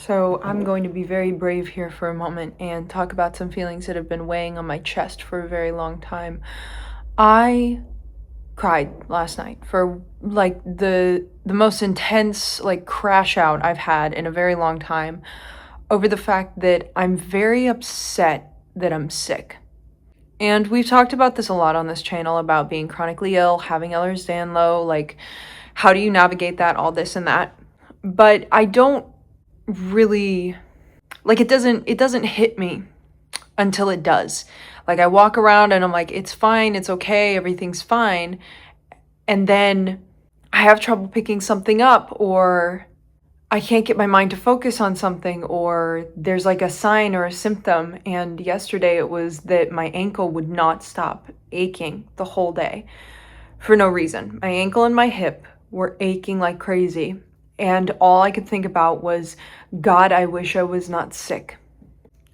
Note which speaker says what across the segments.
Speaker 1: So I'm going to be very brave here for a moment and talk about some feelings that have been weighing on my chest for a very long time. I cried last night for like the most intense like crash out I've had in a very long time over the fact that I'm very upset that I'm sick. And we've talked about this a lot on this channel about being chronically ill, having Ehlers-Danlos, like how do you navigate that, all this and that. But I don't really like it doesn't hit me until it does. Like I walk around and I'm like, it's fine, it's okay, everything's fine. And then I have trouble picking something up, or I can't get my mind to focus on something, or there's like a sign or a symptom. And yesterday it was that my ankle would not stop aching the whole day for no reason. My ankle and my hip were aching like crazy. And all I could think about was, God, I wish I was not sick.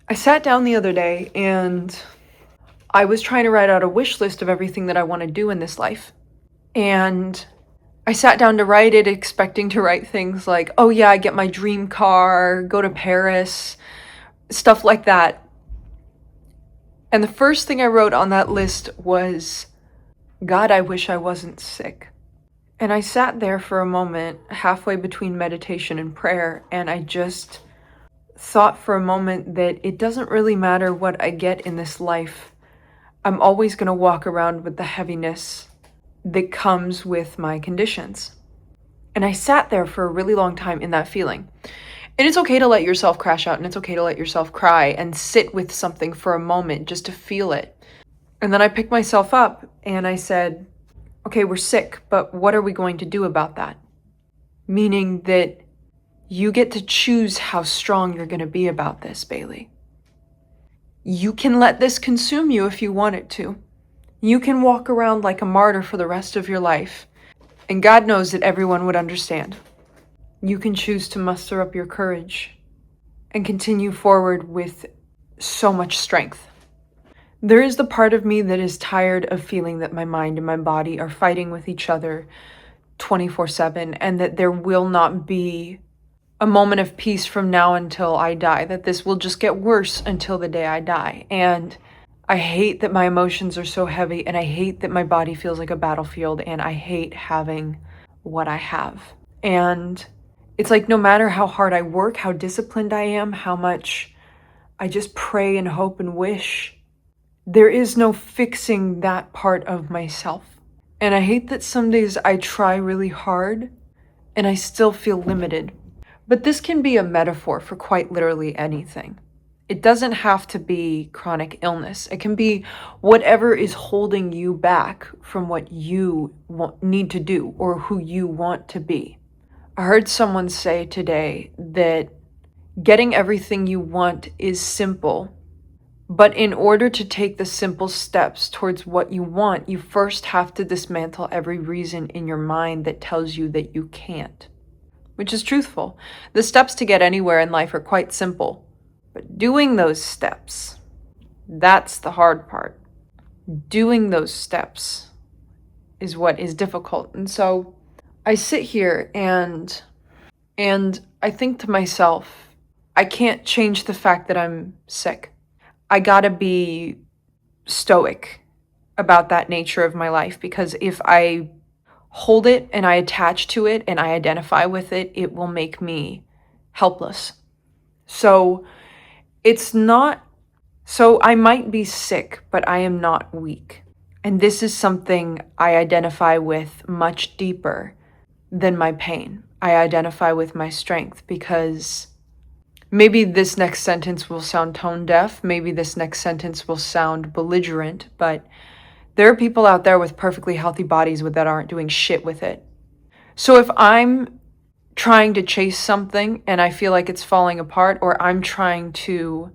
Speaker 1: I sat down the other day and I was trying to write out a wish list of everything that I want to do in this life. And I sat down to write it expecting to write things like, oh yeah, I get my dream car, go to Paris, stuff like that. And the first thing I wrote on that list was, God, I wish I wasn't sick. And I sat there for a moment, halfway between meditation and prayer, and I just thought for a moment that it doesn't really matter what I get in this life. I'm always going to walk around with the heaviness that comes with my conditions. And I sat there for a really long time in that feeling. And it's okay to let yourself crash out, and it's okay to let yourself cry and sit with something for a moment just to feel it. And then I picked myself up and I said, okay, we're sick, but what are we going to do about that? Meaning that you get to choose how strong you're going to be about this, Bailey. You can let this consume you if you want it to. You can walk around like a martyr for the rest of your life, and God knows that everyone would understand. You can choose to muster up your courage and continue forward with so much strength. There is the part of me that is tired of feeling that my mind and my body are fighting with each other 24/7, and that there will not be a moment of peace from now until I die, that this will just get worse until the day I die. And I hate that my emotions are so heavy, and I hate that my body feels like a battlefield, and I hate having what I have. And it's like no matter how hard I work, how disciplined I am, how much I just pray and hope and wish, there is no fixing that part of myself. And I hate that some days I try really hard and I still feel limited. But this can be a metaphor for quite literally anything. It doesn't have to be chronic illness. It can be whatever is holding you back from what you need to do or who you want to be. I heard someone say today that getting everything you want is simple. But in order to take the simple steps towards what you want, you first have to dismantle every reason in your mind that tells you that you can't. Which is truthful. The steps to get anywhere in life are quite simple. But doing those steps, that's the hard part. Doing those steps is what is difficult. And so I sit here and I think to myself, I can't change the fact that I'm sick. I gotta be stoic about that nature of my life, because if I hold it and I attach to it and I identify with it, it will make me helpless. So I might be sick, but I am not weak. And this is something I identify with much deeper than my pain. I identify with my strength, because maybe this next sentence will sound tone deaf. Maybe this next sentence will sound belligerent, but there are people out there with perfectly healthy bodies that aren't doing shit with it. So if I'm trying to chase something and I feel like it's falling apart, or I'm trying to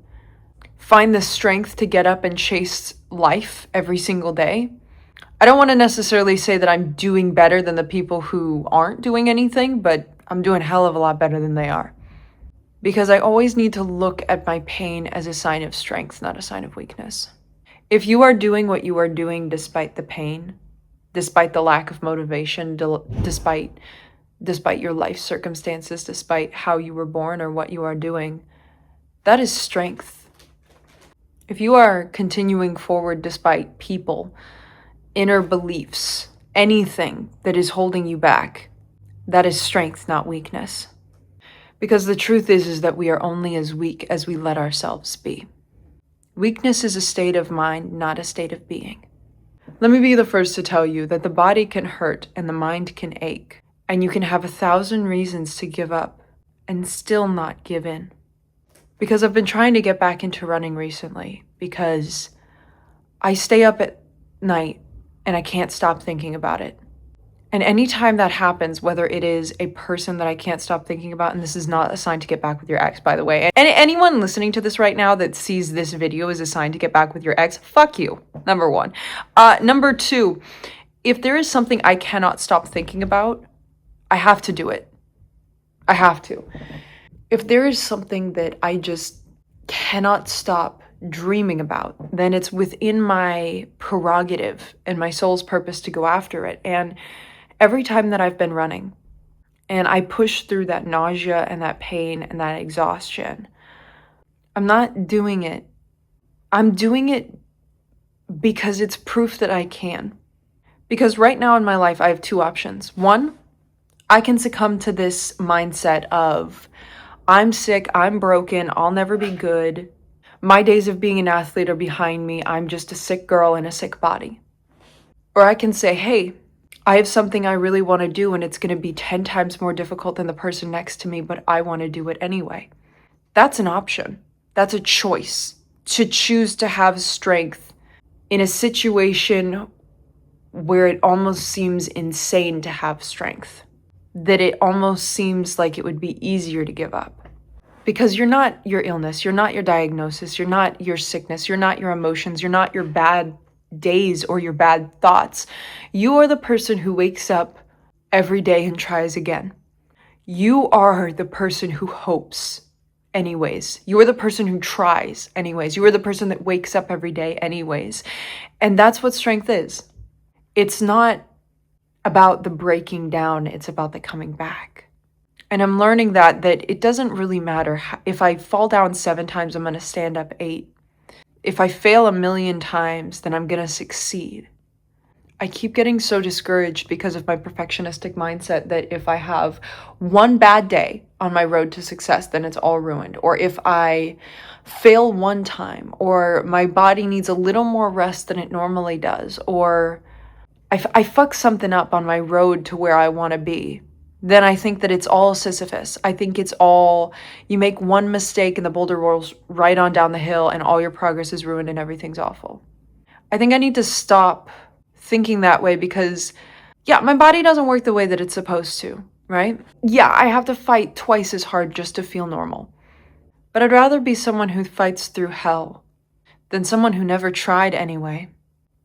Speaker 1: find the strength to get up and chase life every single day, I don't want to necessarily say that I'm doing better than the people who aren't doing anything, but I'm doing a hell of a lot better than they are. Because I always need to look at my pain as a sign of strength, not a sign of weakness. If you are doing what you are doing despite the pain, despite the lack of motivation, despite despite your life circumstances, despite how you were born or what you are doing. That is strength. If you are continuing forward despite people, inner beliefs, anything that is holding you back, that is strength, not weakness. Because the truth is that we are only as weak as we let ourselves be. Weakness is a state of mind, not a state of being. Let me be the first to tell you that the body can hurt and the mind can ache, and you can have 1,000 reasons to give up and still not give in. Because I've been trying to get back into running recently because I stay up at night and I can't stop thinking about it. And anytime that happens, whether it is a person that I can't stop thinking about, and this is not a sign to get back with your ex, by the way. And anyone listening to this right now that sees this video as a sign to get back with your ex, fuck you, number one. Number two, if there is something I cannot stop thinking about, I have to do it. I have to. If there is something that I just cannot stop dreaming about, then it's within my prerogative and my soul's purpose to go after it. And every time that I've been running and I push through that nausea and that pain and that exhaustion, I'm not doing it. I'm doing it because it's proof that I can. Because right now in my life, I have two options. One, I can succumb to this mindset of, I'm sick, I'm broken, I'll never be good. My days of being an athlete are behind me. I'm just a sick girl in a sick body. Or I can say, hey, I have something I really want to do and it's going to be 10 times more difficult than the person next to me, but I want to do it anyway. That's an option. That's a choice. To choose to have strength in a situation where it almost seems insane to have strength. That it almost seems like it would be easier to give up. Because you're not your illness, you're not your diagnosis, you're not your sickness, you're not your emotions, you're not your bad days or your bad thoughts. You are the person who wakes up every day and tries again. You are the person who hopes anyways. You are the person who tries anyways. You are the person that wakes up every day anyways. And that's what strength is. It's not about the breaking down, it's about the coming back. And I'm learning that it doesn't really matter. If I fall down 7 times, I'm going to stand up 8. If I fail 1,000,000 times, then I'm going to succeed. I keep getting so discouraged because of my perfectionistic mindset that if I have one bad day on my road to success, then it's all ruined. Or if I fail one time, or my body needs a little more rest than it normally does, or I fuck something up on my road to where I want to be, then I think that it's all Sisyphus. I think it's all, you make one mistake and the boulder rolls right on down the hill and all your progress is ruined and everything's awful. I think I need to stop thinking that way because, yeah, my body doesn't work the way that it's supposed to, right? Yeah, I have to fight twice as hard just to feel normal. But I'd rather be someone who fights through hell than someone who never tried anyway.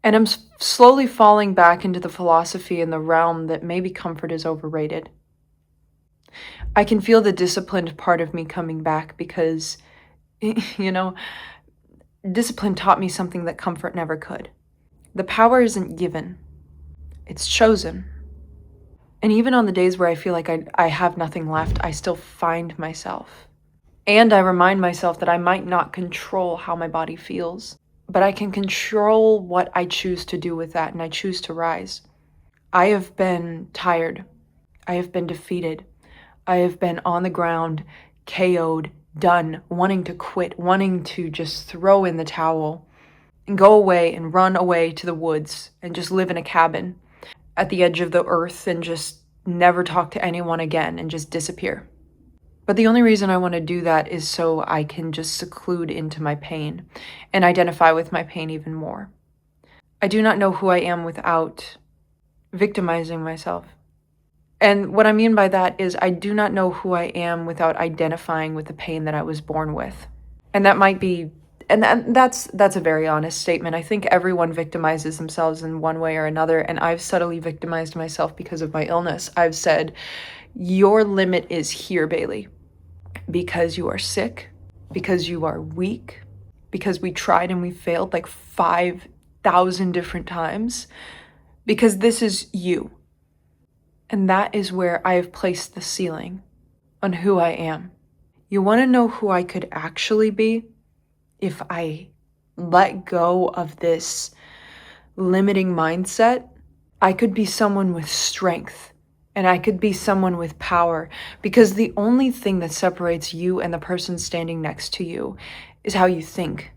Speaker 1: And I'm slowly falling back into the philosophy and the realm that maybe comfort is overrated. I can feel the disciplined part of me coming back because, discipline taught me something that comfort never could. The power isn't given, it's chosen. And even on the days where I feel like I have nothing left, I still find myself. And I remind myself that I might not control how my body feels, but I can control what I choose to do with that, and I choose to rise. I have been tired. I have been defeated. I have been on the ground, KO'd, done, wanting to quit, wanting to just throw in the towel and go away and run away to the woods and just live in a cabin at the edge of the earth and just never talk to anyone again and just disappear. But the only reason I want to do that is so I can just seclude into my pain and identify with my pain even more. I do not know who I am without victimizing myself. And what I mean by that is I do not know who I am without identifying with the pain that I was born with. And that might be, and that's a very honest statement. I think everyone victimizes themselves in one way or another, and I've subtly victimized myself because of my illness. I've said, your limit is here, Bailey, because you are sick, because you are weak, because we tried and we failed like 5,000 different times, because this is you. And that is where I have placed the ceiling on who I am. You want to know who I could actually be if I let go of this limiting mindset? I could be someone with strength, and I could be someone with power, because the only thing that separates you and the person standing next to you is how you think.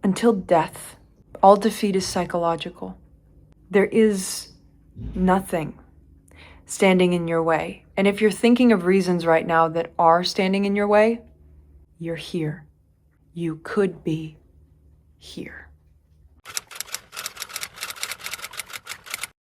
Speaker 1: Until death, all defeat is psychological. There is nothing standing in your way. And if you're thinking of reasons right now that are standing in your way, you're here. You could be here.